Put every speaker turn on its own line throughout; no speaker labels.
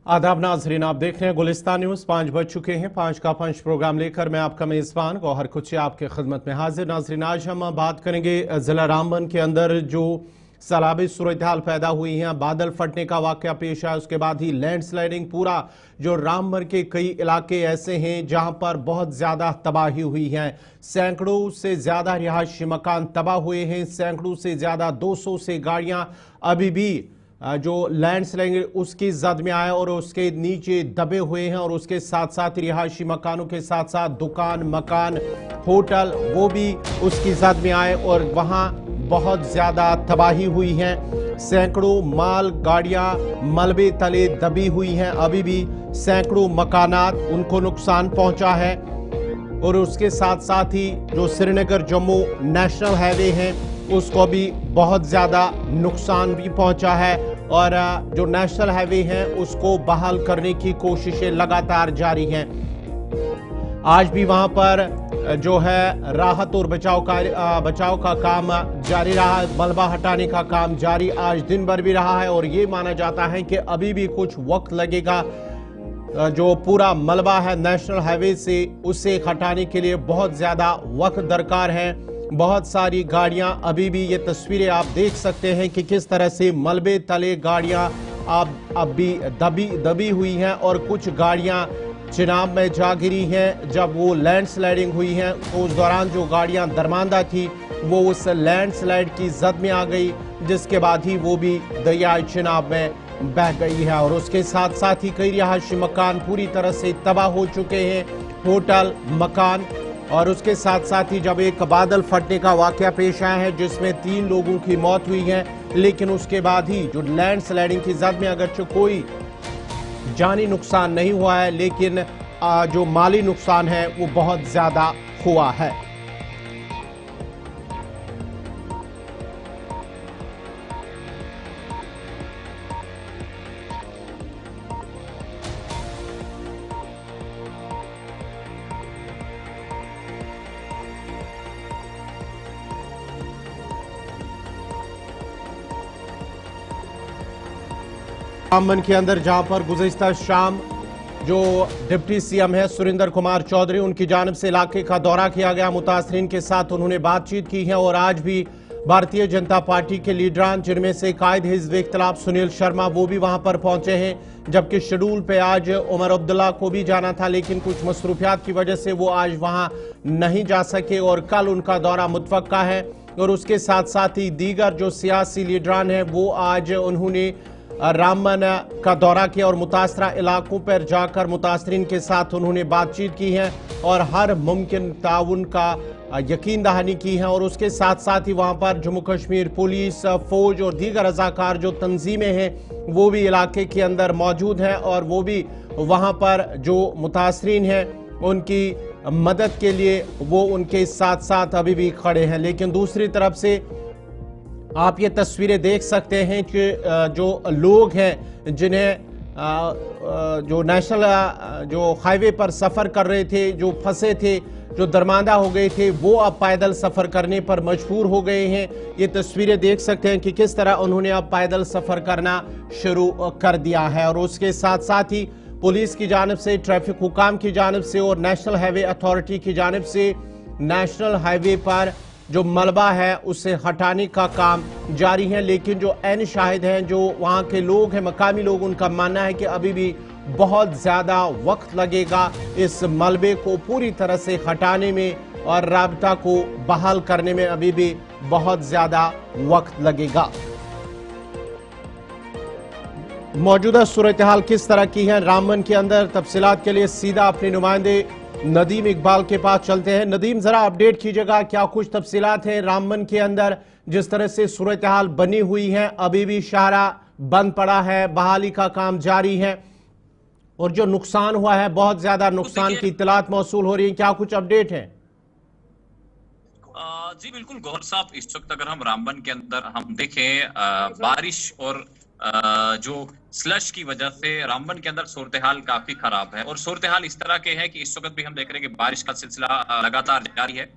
आदाब नाजरीन, आप देख रहे हैं गुलिस्तान न्यूज। 5 बज चुके हैं। 5 का पंच प्रोग्राम लेकर मैं आपका मेजबान गौहर कुची आपके खिदमत में हाजिर। नाजरीन, आज हम बात करेंगे जिला रामबन के अंदर जो सैलाबी सूरत हाल पैदा हुई हैं, बादल फटने का वाकया पेश आया, उसके बाद ही लैंडस्लाइडिंग। पूरा जो रामबन के कई इलाके ऐसे हैं जहां पर बहुत ज्यादा तबाही हुई है। सैकड़ों से ज्यादा रिहायशी मकान तबाह हुए हैं, सैकड़ों से ज्यादा 200 से गाड़ियां अभी भी जो लैंडस्लाइडिंग उसकी जद में आए और उसके नीचे दबे हुए हैं, और उसके साथ साथ रिहायशी मकानों के साथ साथ दुकान, मकान, होटल वो भी उसकी जद में आए और वहां बहुत ज्यादा तबाही हुई है। सैकड़ों माल गाड़ियां मलबे तले दबी हुई हैं, अभी भी सैकड़ों मकानात उनको नुकसान पहुंचा है। और उसके साथ साथ ही जो श्रीनगर जम्मू नेशनल हाईवे है उसको भी बहुत ज्यादा नुकसान भी पहुंचा है, और जो नेशनल हाईवे है उसको बहाल करने की कोशिशें लगातार जारी हैं। आज भी वहां पर जो है राहत और बचाव का काम जारी रहा, मलबा हटाने का काम जारी आज दिन भर भी रहा है, और ये माना जाता है कि अभी भी कुछ वक्त लगेगा। जो पूरा मलबा है नेशनल हाईवे से उसे हटाने के लिए बहुत ज्यादा वक्त दरकार है। बहुत सारी गाड़ियां अभी भी, ये तस्वीरें आप देख सकते हैं कि किस तरह से मलबे तले गाड़ियां अब भी दबी हुई हैं, और कुछ गाड़ियां चिनाब में जा गिरी हैं। जब वो लैंडस्लाइडिंग हुई है तो उस दौरान जो गाड़ियां दरमांदा थी वो उस लैंडस्लाइड की जद में आ गई, जिसके बाद ही वो भी दरिया चिनाब में बह गई है। और उसके साथ साथ ही कई रिहायशी मकान पूरी तरह से तबाह हो चुके हैं, होटल, मकान। और उसके साथ साथ ही जब एक बादल फटने का वाकया पेश आया है जिसमें 3 लोगों की मौत हुई है, लेकिन उसके बाद ही जो लैंडस्लाइडिंग की जद में अगरचे कोई जानी नुकसान नहीं हुआ है, लेकिन जो माली नुकसान है वो बहुत ज्यादा हुआ है। रामबन के अंदर जहां पर गुज़िश्ता शाम जो डिप्टी सीएम है सुरेंद्र कुमार चौधरी, उनकी जानिब से इलाके का दौरा किया गया, मुतासरीन के साथ उन्होंने बातचीत की है। और आज भी भारतीय जनता पार्टी के लीडरान जिनमें से कायद हिज़्ब इख्तिलाफ सुनील शर्मा वो भी वहां पर पहुंचे हैं, जबकि शेड्यूल पे आज उमर अब्दुल्ला को भी जाना था, लेकिन कुछ मसरूफियात की वजह से वो आज वहां नहीं जा सके और कल उनका दौरा मुतवक्का है। और उसके साथ साथ ही दीगर जो सियासी लीडरान हैं वो आज उन्होंने रामबन का दौरा किया और मुतासरा इलाकों पर जाकर मुतासरीन के साथ उन्होंने बातचीत की है और हर मुमकिन ताउन का यकीन दहानी की है। और उसके साथ साथ ही वहां पर जम्मू कश्मीर पुलिस, फौज और दीगर रजाकार जो तंजीमें हैं वो भी इलाके के अंदर मौजूद हैं, और वो भी वहां पर जो मुतासरीन हैं उनकी मदद के लिए वो उनके साथ साथ अभी भी खड़े हैं। लेकिन दूसरी तरफ से आप ये तस्वीरें देख सकते हैं कि जो लोग हैं जिन्हें जो नेशनल जो हाईवे पर सफ़र कर रहे थे, जो फंसे थे, जो दरमांदा हो गए थे, वो अब पैदल सफ़र करने पर मजबूर हो गए हैं। ये तस्वीरें देख सकते हैं कि किस तरह उन्होंने अब पैदल सफ़र करना शुरू कर दिया है। और उसके साथ साथ ही पुलिस की जानिब से, ट्रैफिक हुकाम की जानिब से और नेशनल हाईवे अथॉरिटी की जानिब से नेशनल हाईवे पर जो मलबा है उसे हटाने का काम जारी है। लेकिन जो ऐन शाहिद हैं, जो वहाँ के लोग हैं, मकामी लोग, उनका मानना है कि अभी भी बहुत ज़्यादा वक्त लगेगा इस मलबे को पूरी तरह से हटाने में, और राबता को बहाल करने में अभी भी बहुत ज़्यादा वक्त लगेगा। मौजूदा सूरत हाल किस तरह की है रामबन के अंदर, तफसीलात के लिए सीधा अपने नुमाइंदे नदीम इकबाल के पास चलते हैं। नदीम, जरा अपडेट कीजिएगा, क्या कुछ तफसीलात हैं रामबन के अंदर, जिस तरह से सूरत हाल बनी हुई है, अभी भी शाहरा बंद पड़ा है, बहाली का काम जारी है, और जो नुकसान हुआ है बहुत ज्यादा नुकसान की इत्तलात मौसूल हो रही है, क्या कुछ अपडेट है?
जी बिल्कुल गौहर साहब, इस वक्त अगर हम रामबन के अंदर हम देखें बारिश और जो स्लश की वजह से रामबन के अंदर सूरत हाल काफी खराब है। और सूरत हाल इस तरह के है कि इस वक्त भी हम देख रहे हैं कि बारिश का सिलसिला लगातार जारी है,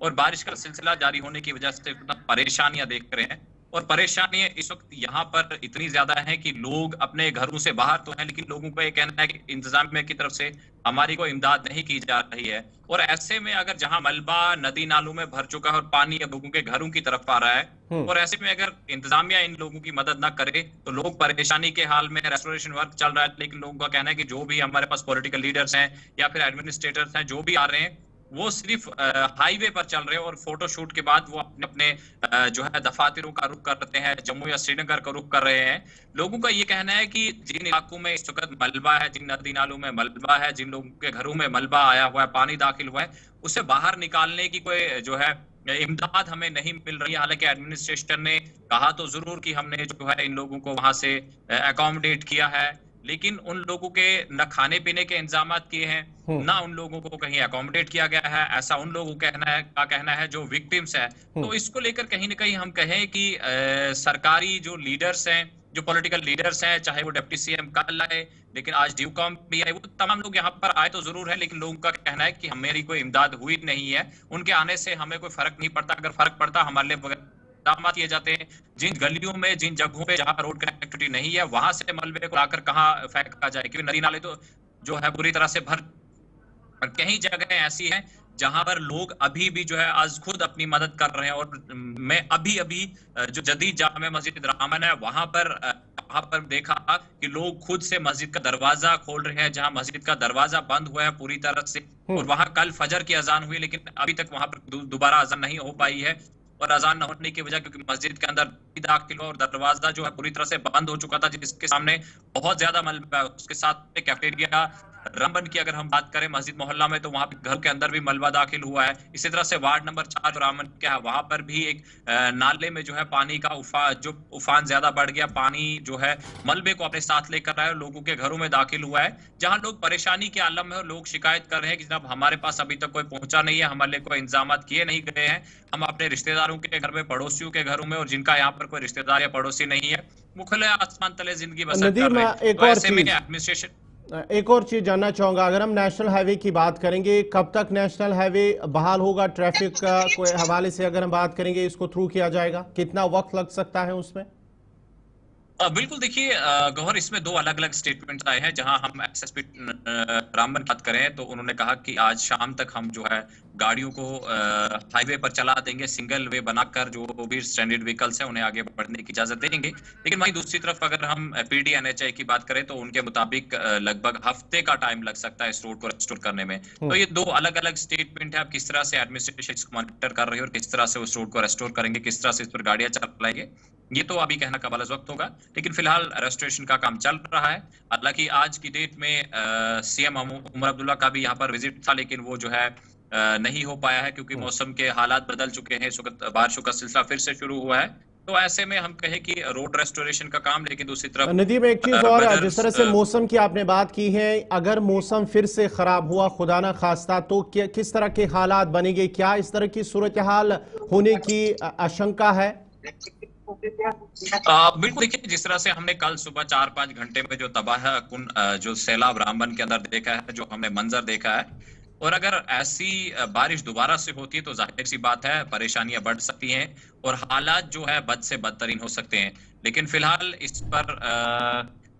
और बारिश का सिलसिला जारी होने की वजह से परेशानियां देख रहे हैं। और परेशानी इस वक्त यहाँ पर इतनी ज्यादा है कि लोग अपने घरों से बाहर तो हैं, लेकिन लोगों का ये कहना है कि इंतजामिया की तरफ से हमारी कोई इमदाद नहीं की जा रही है। और ऐसे में अगर जहां मलबा नदी नालों में भर चुका है और पानी अब लोगों के घरों की तरफ आ रहा है, और ऐसे में अगर इंतजामिया इन लोगों की मदद ना करे तो लोग परेशानी के हाल में, रेस्टोरेशन वर्क चल रहा है, लेकिन लोगों का कहना है कि जो भी हमारे पास पॉलिटिकल लीडर्स हैं या फिर एडमिनिस्ट्रेटर्स हैं, जो भी आ रहे हैं, वो सिर्फ हाईवे पर चल रहे हैं और फोटो शूट के बाद वो अपने अपने जो है दफातरों का रुख करते हैं, जम्मू या श्रीनगर का रुख कर रहे हैं। लोगों का ये कहना है कि जिन इलाकों में इस वक्त मलबा है, जिन नदी नालों में मलबा है, जिन लोगों के घरों में मलबा आया हुआ है, पानी दाखिल हुआ है, उसे बाहर निकालने की कोई जो है इमदाद हमें नहीं मिल रही है। हालांकि एडमिनिस्ट्रेशन ने कहा तो जरूर कि हमने जो है इन लोगों को वहां से अकोमोडेट किया है, लेकिन उन लोगों के न खाने पीने के इंतजाम किए हैं, ना उन लोगों को कहीं अकोमोडेट किया गया है, ऐसा उन लोगों का कहना है जो विक्टिम्स है। तो इसको लेकर कहीं ना कहीं हम कहें कि सरकारी जो लीडर्स हैं, जो पॉलिटिकल लीडर्स हैं, चाहे वो डिप्टी सीएम कल आए, लेकिन आज ड्यूकॉम भी आए, वो तमाम लोग यहाँ पर आए तो जरूर है, लेकिन लोगों का कहना है कि हमारी कोई इमदाद हुई नहीं है, उनके आने से हमें कोई फर्क नहीं पड़ता। अगर फर्क पड़ता हमारे लिए इकदाम किए जाते हैं। जिन गलियों में, जिन जगहों पे जहां रोड कनेक्टिविटी नहीं है, वहां से मलबे को लाकर कहां फेंका जाए, क्योंकि नदी नाले तो जो है पूरी तरह से भर। और कई जगह ऐसी हैं जहां पर लोग अभी भी जो है आज खुद अपनी मदद कर रहे हैं। और मैं अभी जो जदीद जामे मस्जिद रामन है, वहां पर देखा कि लोग खुद से मस्जिद का दरवाजा खोल रहे हैं, जहां मस्जिद का दरवाजा बंद हुआ है पूरी तरह से। और वहां कल फजर की अजान हुई, लेकिन अभी तक वहां पर दोबारा अजान नहीं हो पाई है। और अजान न होने की वजह क्योंकि मस्जिद के अंदर दाखिल हुआ और दरवाजा जो है पूरी तरह से बंद हो चुका था, जिसके सामने बहुत ज्यादा मलबा है। उसके साथ कैफेटेरिया रामबन की अगर हम बात करें मस्जिद मोहल्ला में, तो वहां पे घर के अंदर भी मलबा दाखिल हुआ है। इसी तरह से वार्ड नंबर 4 रामबन क्या है, वहां पर भी एक नाले में जो है पानी का उफान ज्यादा बढ़ गया, पानी जो है मलबे को अपने साथ लेकर आया और लोगों के घरों में दाखिल हुआ है। जहां लोग परेशानी के आलम में और लोग शिकायत कर रहे हैं कि जनाब हमारे पास अभी तक कोई पहुंचा नहीं है, हमारे लिए कोई इंतजाम किए नहीं गए हैं, हम अपने रिश्तेदारों के घर में, पड़ोसियों के घरों में, और जिनका यहाँ पर कोई रिश्तेदार या पड़ोसी नहीं है, वो खुले आसमान तले जिंदगी बसर कर रहे हैं। तो ऐसे में एडमिनिस्ट्रेशन
एक और चीज जानना चाहूंगा, अगर हम नेशनल हाईवे की बात करेंगे, कब तक नेशनल हाईवे बहाल होगा? ट्रैफिक का कोई हवाले से अगर हम बात करेंगे, इसको थ्रू किया जाएगा, कितना वक्त लग सकता है उसमें?
बिल्कुल, देखिए गौहर, इसमें दो अलग अलग स्टेटमेंट्स आए हैं। जहां हम एसएसपी रामबन बात करें तो उन्होंने कहा कि आज शाम तक हम जो है गाड़ियों को हाईवे पर चला देंगे, सिंगल वे बनाकर जो भी स्टैंडर्ड व्हीकल्स हैं उन्हें आगे बढ़ने की इजाजत देंगे। लेकिन वहीं दूसरी तरफ अगर हम पीडीएनएचआई की बात करें तो उनके मुताबिक लगभग हफ्ते का टाइम लग सकता है इस रोड को रेस्टोर करने में। तो ये दो अलग अलग स्टेटमेंट है। अब किस तरह से एडमिनिस्ट्रेशन इसको मॉनिटर कर रही है और किस तरह से उस रोड को रेस्टोर करेंगे, किस तरह से इस पर गाड़ियां चलाएंगे, ये तो अभी कहना का बालस वक्त होगा। लेकिन फिलहाल रेस्टोरेशन का काम चल रहा है। हालांकि आज की डेट में सीएम उमर अब्दुल्ला का भी यहाँ पर विजिट था, लेकिन वो जो है नहीं हो पाया है क्योंकि मौसम के हालात बदल चुके हैं। इस वक्त बारिशों का सिलसिला फिर से शुरू हुआ है। तो ऐसे में हम कहें कि रोड रेस्टोरेशन का काम, लेकिन दूसरी तरफ
नदीम एक चीज और, जिस तरह से मौसम की आपने बात की है, अगर मौसम फिर से खराब हुआ खुदा ना खास्ता, तो किस तरह के हालात बनेंगे? क्या इस तरह की सूरत हाल होने की आशंका है?
बिल्कुल, देखिए जिस तरह से हमने कल सुबह 4-5 घंटे में जो तबाह कुन जो सैलाब रामबन के अंदर देखा है, जो हमने मंजर देखा है, और अगर ऐसी बारिश दोबारा से होती है तो जाहिर सी बात है परेशानियां बढ़ सकती हैं और हालात जो है बद से बदतरीन हो सकते हैं। लेकिन फिलहाल इस पर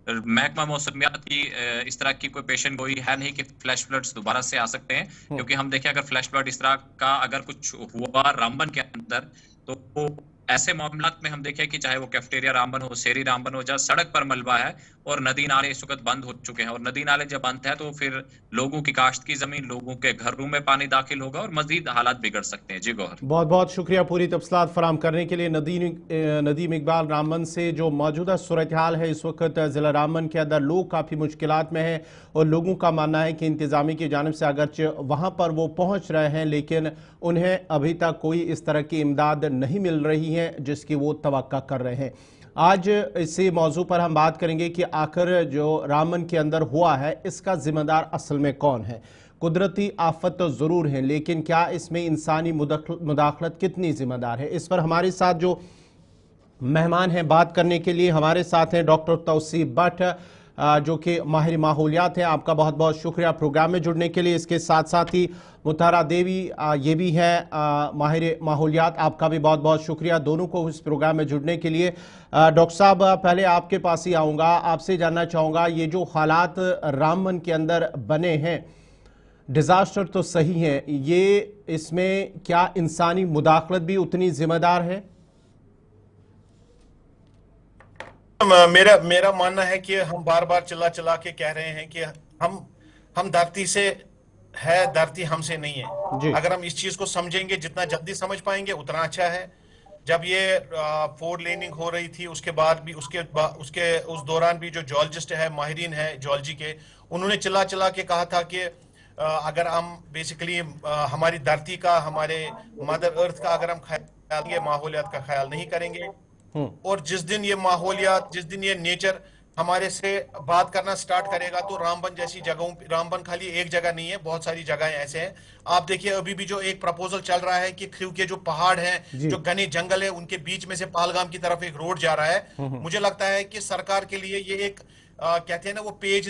महकमा मौसमियात की इस तरह की कोई पेशन गोई है नहीं कि फ्लैश फ्लड्स दोबारा से आ सकते हैं। क्योंकि हम देखें अगर फ्लैश फ्लड इस तरह का अगर कुछ हुआ रामबन के अंदर, तो ऐसे मामलात में हम देखें कि चाहे वो कैफेटेरिया रामबन हो, शेरी रामबन हो, जहाँ सड़क पर मलबा है और नदी नाले इस वक्त बंद हो चुके हैं, और नदी नाले जब बंद है तो फिर लोगों की काश्त की जमीन, लोगों के घरों में पानी दाखिल होगा और मजीद हालात बिगड़ सकते हैं। जी गौहर,
बहुत बहुत शुक्रिया पूरी तफसीलात फराम करने के लिए। नदीम इकबाल रामबन से जो मौजूदा सूरत हाल है इस वक्त ज़िला रामबन के अंदर, लोग काफ़ी मुश्किलात में हैं और लोगों का मानना है कि इंतज़ामी की जानिब से अगरचे वहाँ पर वो पहुँच रहे हैं, लेकिन उन्हें अभी तक कोई इस तरह की इमदाद नहीं मिल रही है जिसकी वो तवक्का कर रहे हैं। आज इसी मौजू पर हम बात करेंगे कि आखिर जो रामबन के अंदर हुआ है इसका जिम्मेदार असल में कौन है। कुदरती आफत तो ज़रूर है, लेकिन क्या इसमें इंसानी मुदाखलत कितनी जिम्मेदार है? इस पर हमारे साथ जो मेहमान हैं बात करने के लिए हमारे साथ हैं डॉक्टर तौसीफ भट्ट, जो कि माहिर माहौलियात हैं। आपका बहुत बहुत शुक्रिया प्रोग्राम में जुड़ने के लिए। इसके साथ साथ ही मुताहरा देवी ये भी हैं माहिर माहौलियात, आपका भी बहुत बहुत शुक्रिया दोनों को इस प्रोग्राम में जुड़ने के लिए। डॉक्टर साहब, पहले आपके पास ही आऊँगा, आपसे जानना चाहूँगा ये जो हालात रामबन के अंदर बने हैं, डिजास्टर तो सही है, ये इसमें क्या इंसानी मुदाखलत भी उतनी जिम्मेदार है?
मेरा मानना है कि हम बार बार चिल्ला चिल्ला के कह रहे हैं कि हम धरती से है, धरती हमसे नहीं है। अगर हम इस चीज को समझेंगे, जितना जल्दी समझ पाएंगे उतना अच्छा है। जब ये 4 लेनिंग हो रही थी, उसके बाद भी उस दौरान भी जो जियोलॉजिस्ट है, माहिरीन है जियोलॉजी के, उन्होंने चिल्ला चिल्ला के कहा था कि अगर हम बेसिकली हमारी धरती का, हमारे मदर अर्थ का अगर हम ख्याल, माहौलियात का ख्याल नहीं करेंगे, और जिस दिन ये माहौलियात, जिस दिन ये नेचर हमारे से बात करना स्टार्ट करेगा, तो रामबन जैसी जगहों, रामबन खाली एक जगह नहीं है, बहुत सारी जगहें ऐसे हैं। आप देखिए अभी भी जो एक प्रपोजल चल रहा है कि खिव के जो पहाड़ हैं, जो घने जंगल है, उनके बीच में से पहलगाम की तरफ एक रोड जा रहा है। मुझे लगता है कि सरकार के लिए ये एक कहते हैं ना वो पेज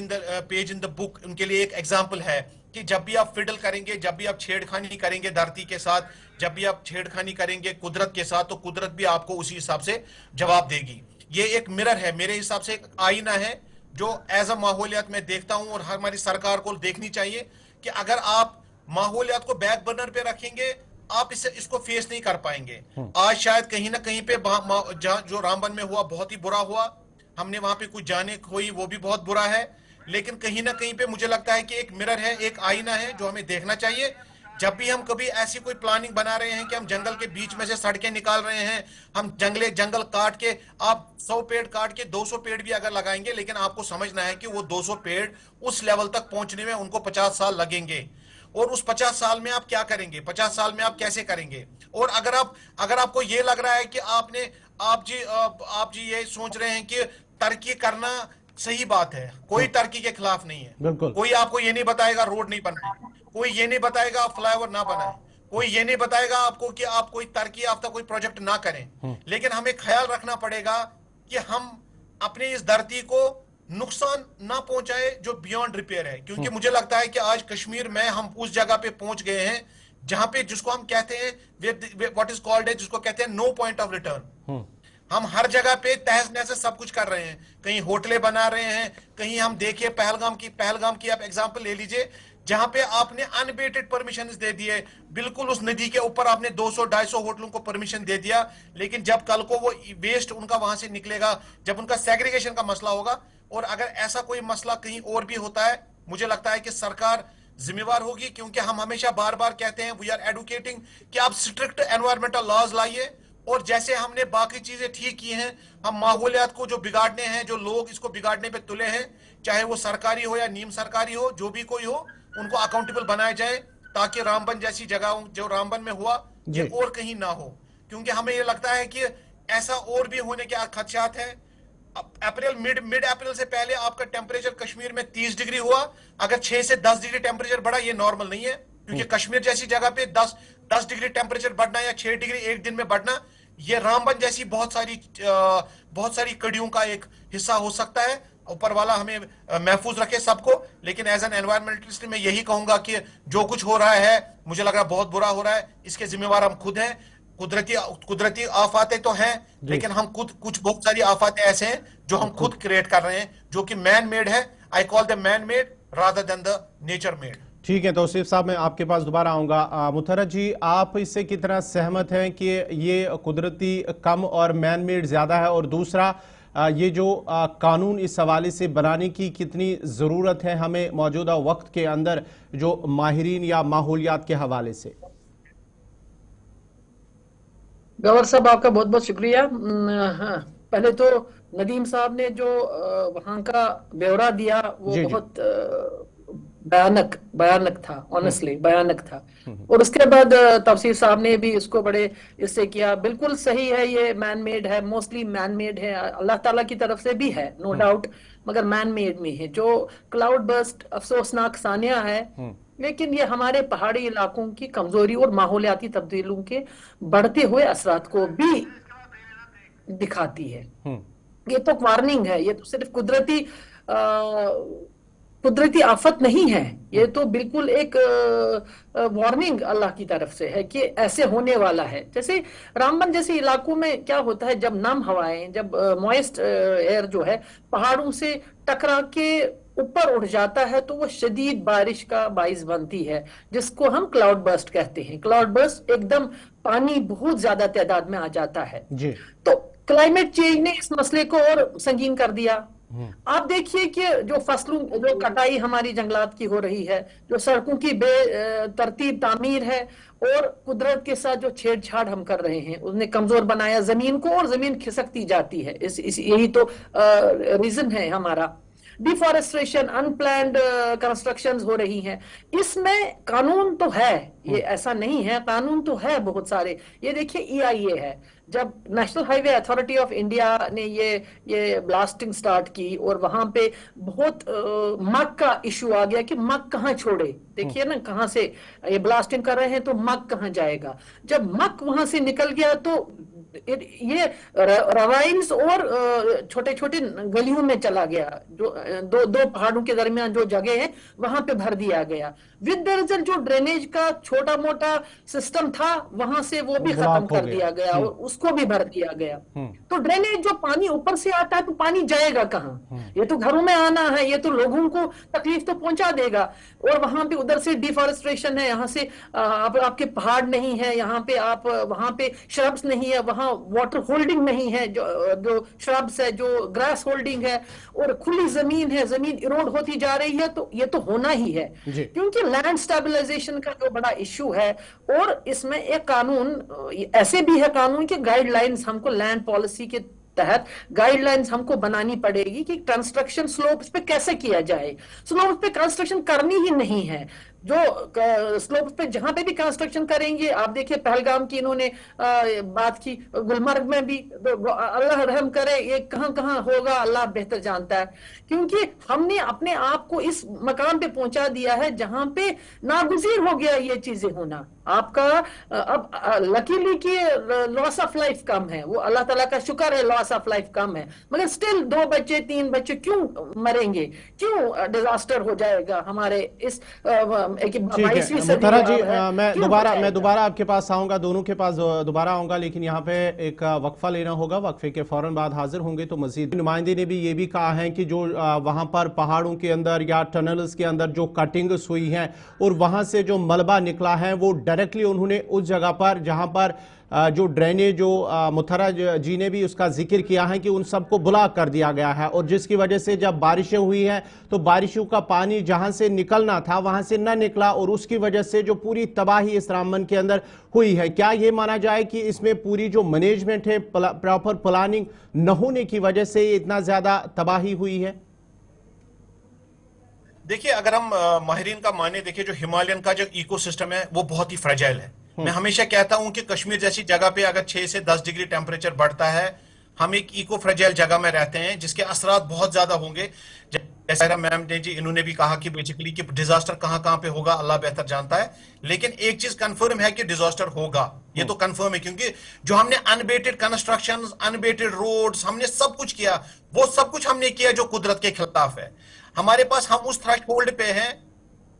इन द बुक, उनके लिए एक एग्जाम्पल है कि जब भी आप फिडल करेंगे, जब भी आप छेड़खानी करेंगे धरती के साथ, जब भी आप छेड़खानी करेंगे कुदरत के साथ, तो कुदरत भी आपको उसी हिसाब से जवाब देगी। ये एक मिरर है, मेरे हिसाब से एक आईना है जो एज अ माहौलियात में देखता हूं, और हमारी सरकार को देखनी चाहिए कि अगर आप माहौलियात को बैक बर्नर पे रखेंगे, आप इसको फेस नहीं कर पाएंगे। आज शायद कहीं ना कहीं पे जो रामबन में हुआ बहुत ही बुरा हुआ, हमने वहां पे कुछ जाने खोई, वो भी बहुत बुरा है, लेकिन कहीं ना कहीं पे मुझे लगता है कि एक मिरर है, एक आईना है जो हमें देखना चाहिए। जब भी हम कभी ऐसी कोई प्लानिंग बना रहे हैं कि हम जंगल के बीच में से सड़कें निकाल रहे हैं, हम जंगल काट के, आप 100 पेड़ काट के 200 पेड़ भी अगर लगाएंगे, लेकिन आपको समझना है कि वो 200 पेड़ उस लेवल तक पहुंचने में उनको 50 साल लगेंगे। और उस 50 साल में आप क्या करेंगे, 50 साल में आप कैसे करेंगे? और अगर आपको ये लग रहा है कि आप जी ये सोच रहे हैं कि तरक्की करना सही बात है, कोई तरक्की के खिलाफ नहीं है। कोई आपको ये नहीं बताएगा रोड नहीं बनाए, कोई ये नहीं बताएगा आप फ्लाईओवर ना बनाए, कोई ये नहीं बताएगा आपको कि आप कोई तरक्की याफ्ता कोई प्रोजेक्ट ना करें। लेकिन हमें ख्याल रखना पड़ेगा कि हम अपने इस धरती को नुकसान ना पहुंचाए जो बियॉन्ड रिपेयर है। क्योंकि मुझे लगता है कि आज कश्मीर में हम उस जगह पे पहुंच गए हैं जहां पे, जिसको हम कहते हैं व्हाट इज कॉल्ड है, जिसको कहते हैं नो पॉइंट ऑफ रिटर्न। हम हर जगह पे तहस नहस सब कुछ कर रहे हैं, कहीं होटलें बना रहे हैं, कहीं हम देखिए पहलगाम की आप एग्जांपल ले लीजिए, जहां पे आपने अनबेटेड परमिशन दे दिए, बिल्कुल उस नदी के ऊपर आपने 200-250 होटलों को परमिशन दे दिया। लेकिन जब कल को वो वेस्ट उनका वहां से निकलेगा, जब उनका सेग्रीगेशन का मसला होगा, और अगर ऐसा कोई मसला कहीं और भी होता है, मुझे लगता है कि सरकार जिम्मेवार होगी। क्योंकि हम हमेशा बार बार कहते हैं, वी आर एडवोकेटिंग कि आप स्ट्रिक्ट एनवायरमेंटल लॉज लाइए, और जैसे हमने बाकी चीजें ठीक की हैं, हम माहौलियात को जो बिगाड़ने हैं, जो लोग इसको बिगाड़ने पे तुले हैं, चाहे वो सरकारी हो या नीम सरकारी हो, जो भी कोई हो, उनको अकाउंटेबल बनाया जाए, ताकि रामबन जैसी जगह जो रामबन में हुआ ये और कहीं ना हो। क्योंकि हमें ये लगता है कि ऐसा और भी होने के खदशात हैं। मिड अप्रैल से पहले आपका टेम्परेचर कश्मीर में 30 डिग्री हुआ, अगर 6 से 10 डिग्री टेम्परेचर बढ़ा, ये नॉर्मल नहीं है। क्योंकि कश्मीर जैसी जगह पे 10 डिग्री टेम्परेचर बढ़ना या 6 डिग्री एक दिन में बढ़ना, ये रामबन जैसी बहुत सारी कड़ियों का एक हिस्सा हो सकता है। ऊपर वाला हमें महफूज रखे सबको। लेकिन एज एन एनवायरमेंटलिस्ट मैं यही कहूंगा कि जो कुछ हो रहा है, मुझे लग रहा है बहुत बुरा हो रहा है, इसके जिम्मेवार हम खुद हैं। कुदरती आफातें तो हैं, लेकिन हम कुछ बहुत सारी आफातें ऐसे हैं जो हम खुद क्रिएट कर रहे हैं, जो कि मैन मेड है। I call the man made rather than the nature made.
ठीक है, तौसीफ साहब मैं आपके पास दोबारा आऊंगा। मुताहरा जी, आप इससे कितना सहमत हैं कि ये कुदरती कम और मैन मेड ज्यादा है? और दूसरा, ये जो कानून इस हवाले से बनाने की कितनी ज़रूरत है हमें मौजूदा वक्त के अंदर, जो माहिरीन या माहौलियात के हवाले से?
गवर साहब आपका बहुत बहुत शुक्रिया। हाँ, पहले तो नदीम साहब ने जो वहाँ का ब्यौरा दिया वो बहुत भयानक था, ऑनेस्टली भयानक था। और उसके बाद तफसीर साहब ने भी इसको बड़े इससे किया। बिल्कुल सही है, ये मैन मेड है, मोस्टली मैन मेड है, अल्लाह ताला की तरफ से भी है नो डाउट, मगर मैन मेड में है। जो क्लाउड बर्स्ट अफसोसनाक सानिया है, लेकिन ये हमारे पहाड़ी इलाकों की कमजोरी और माहौलियाती तब्दीलियों के बढ़ते हुए असरात को भी दिखाती है। ये तो वार्निंग है, ये तो सिर्फ कुदरती कुदरती आफत नहीं है, ये तो बिल्कुल एक वार्निंग अल्लाह की तरफ से है कि ऐसे होने वाला है। जैसे रामबन जैसे इलाकों में क्या होता है, जब नम हवाएं, जब मॉइस्ट एयर जो है पहाड़ों से टकरा के ऊपर उठ जाता है तो वो शदीद बारिश का बाइस बनती है, जिसको हम क्लाउड बर्स्ट कहते हैं। क्लाउड बर्स्ट एकदम पानी बहुत ज्यादा तादाद में आ जाता है जी। तो क्लाइमेट चेंज ने इस मसले को और संगीन कर दिया। आप देखिए कि जो फसलों, जो कटाई हमारी जंगलात की हो रही है, जो सड़कों की बेतरतीब तामीर है और कुदरत के साथ जो छेड़छाड़ हम कर रहे हैं, उसने कमजोर बनाया जमीन को और जमीन खिसकती जाती है। यही तो रीजन है हमारा। डिफॉरेस्टेशन, अनप्लैंड कंस्ट्रक्शंस हो रही हैं। इसमें कानून तो है, ये ऐसा नहीं है, कानून तो है बहुत सारे। ये देखिए EIA है, जब national highway authority of India ने ये ब्लास्टिंग स्टार्ट की और वहां पे बहुत मग का इशू आ गया कि मग कहाँ छोड़े। देखिए ना, कहाँ से ये ब्लास्टिंग कर रहे हैं तो मग कहाँ जाएगा। जब मग वहां से निकल गया तो ये रवाइन्स और छोटे छोटे गलियों में चला गया, जो दो पहाड़ों के दरमियान जो जगह है वहां पे भर दिया गया। विद द रिजल्ट जो ड्रेनेज का छोटा मोटा सिस्टम था वहां से वो भी खत्म कर दिया गया और उसको भी भर दिया गया। तो ड्रेनेज जो पानी ऊपर से आता है तो पानी जाएगा कहाँ? ये तो घरों में आना है, ये तो लोगों को तकलीफ तो पहुंचा देगा। और वहां पे उधर से डिफॉरेस्टेशन है, यहाँ से आपके पहाड़ नहीं है, यहाँ पे आप वहां पे श्रब्स नहीं है, वहां वाटर होल्डिंग नहीं है, जो श्रब्स है, जो ग्रास होल्डिंग है, और खुली जमीन है, जमीन इरोड होती जा रही है। तो ये तो होना ही है, क्योंकि लैंड स्टेबलाइजेशन का जो बड़ा इश्यू है। और इसमें एक कानून ऐसे भी है, कानून के गाइडलाइंस हमको लैंड पॉलिसी के तहत गाइडलाइंस हमको बनानी पड़ेगी कि कंस्ट्रक्शन स्लोप्स पे कैसे किया जाए। स्लोप्स पे कंस्ट्रक्शन करनी ही नहीं है, जो स्लोप्स पे जहां पे भी कंस्ट्रक्शन करेंगे। आप देखिए पहलगाम की इन्होंने बात की, गुलमर्ग में भी अल्लाह रहम करे, ये कहां कहां होगा अल्लाह बेहतर जानता है, क्योंकि हमने अपने आप को इस मकाम पे पहुंचा दिया है जहां पे नागुज़ीर हो गया ये चीजें होना। आपका अब लकीली की लॉस ऑफ लाइफ कम है, वो अल्लाह ताला का शुक्र है, लॉस ऑफ लाइफ कम है, मगर स्टिल 2 बच्चे 3 बच्चे क्यों मरेंगे, क्यों डिजास्टर हो जाएगा हमारे इस
मुतहरा जी, मैं दोबारा आपके पास आऊंगा, दोनों के पास दोबारा आऊंगा, लेकिन यहाँ पे एक वक्फा लेना होगा। वक्फे के फौरन बाद हाजिर होंगे तो मजीद। नुमाइंदे ने भी ये भी कहा है कि जो वहां पर पहाड़ों के अंदर या टनल्स के अंदर जो कटिंग्स हुई हैं और वहां से जो मलबा निकला है, वो डायरेक्टली उन्होंने उस जगह पर जहां पर जो ड्रेनेज, जो मुतहरा जी ने भी उसका जिक्र किया है कि उन सबको ब्लॉक कर दिया गया है, और जिसकी वजह से जब बारिशें हुई हैं तो बारिशों का पानी जहां से निकलना था वहां से न निकला, और उसकी वजह से जो पूरी तबाही इस रामबन के अंदर हुई है। क्या ये माना जाए कि इसमें पूरी जो मैनेजमेंट है, प्रॉपर प्लानिंग न होने की वजह से इतना ज्यादा तबाही हुई है?
देखिए, अगर हम माहिरीन का माने, देखिए जो हिमालयन का जो इकोसिस्टम है वो बहुत ही फ्रेजाइल है। मैं हमेशा कहता हूं कि कश्मीर जैसी जगह पे अगर 6 से 10 डिग्री टेम्परेचर बढ़ता है, हम एक इको फ्रेजाइल जगह में रहते हैं जिसके असरात बहुत ज्यादा होंगे। जैसा मैम ने जी, इन्होंने भी कहा कि बेसिकली कि डिजास्टर कहां कहां पे होगा अल्लाह बेहतर जानता है, लेकिन एक चीज कंफर्म है कि डिजास्टर होगा, ये तो कंफर्म है, क्योंकि जो हमने अनबेटेड कंस्ट्रक्शन, अनबेटेड रोड्स, हमने सब कुछ किया, वो सब कुछ हमने किया जो कुदरत के खिलाफ है। हमारे पास, हम उस थ्रेशोल्ड पे हैं,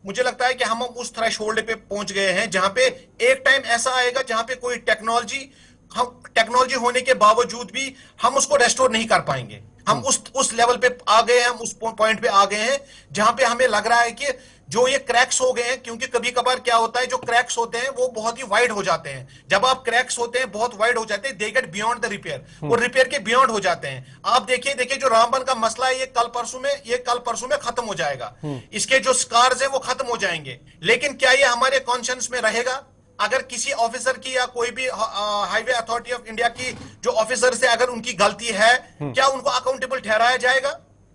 मुझे लगता है कि हम उस थ्रेशोल्ड पे पहुंच गए हैं जहां पे एक टाइम ऐसा आएगा जहां पे कोई टेक्नोलॉजी होने के बावजूद भी हम उसको रेस्टोर नहीं कर पाएंगे। हम उस लेवल पे आ गए हैं, हम उस पॉइंट पे आ गए हैं जहां पे हमें लग रहा है कि जो ये क्रैक्स हो गए हैं, क्योंकि कभी कभार क्या होता है, जो क्रैक्स होते हैं वो बहुत ही वाइड हो जाते हैं। जब आप क्रैक्स होते हैं, बहुत वाइड हो जाते हैं, they get beyond the repair, वो रिपेयर के बियॉन्ड हो जाते हैं। आप देखिए जो रामबन का मसला है, ये कल परसों में खत्म हो जाएगा, इसके जो स्कार्स हैं वो खत्म हो जाएंगे। लेकिन क्या ये हमारे कॉन्शियंस में रहेगा? अगर किसी ऑफिसर की या कोई भी हाईवे अथॉरिटी ऑफ इंडिया की जो ऑफिसर से अगर उनकी गलती है, क्या उनको अकाउंटेबल ठहराया जाएगा?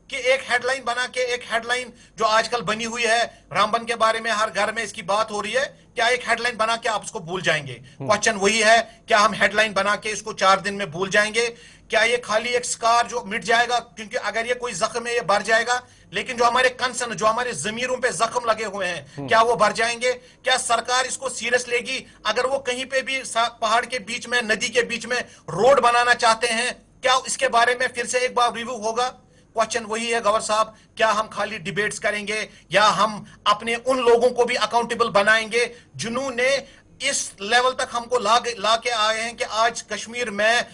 कि एक हेडलाइन बना के, एक हेडलाइन जो आजकल बनी हुई है रामबन के बारे में, हर घर में इसकी बात हो रही है, क्या एक हेडलाइन बना के आप उसको भूल जाएंगे? क्वेश्चन वही है, क्या हम हेडलाइन बना के इसको 4 दिन में भूल जाएंगे? क्या ये खाली एक स्कार जो मिट जाएगा? क्योंकि अगर ये कोई जख्म है ये भर जाएगा, लेकिन जो हमारे कंसर्न, जो हमारे जमीरों पे जख्म लगे हुए हैं, क्या वो भर जाएंगे? क्या सरकार इसको सीरियस लेगी? अगर वो कहीं पे भी पहाड़ के बीच में, नदी के बीच में रोड बनाना चाहते हैं, क्या इसके बारे में फिर से एक बार रिव्यू होगा? क्वेश्चन वही है गवर साहब, क्या हम खाली डिबेट्स करेंगे या हम अपने उन लोगों को भी अकाउंटेबल बनाएंगे जिन्होंने इस लेवल तक हमको ला के आए हैं कि आज कश्मीर में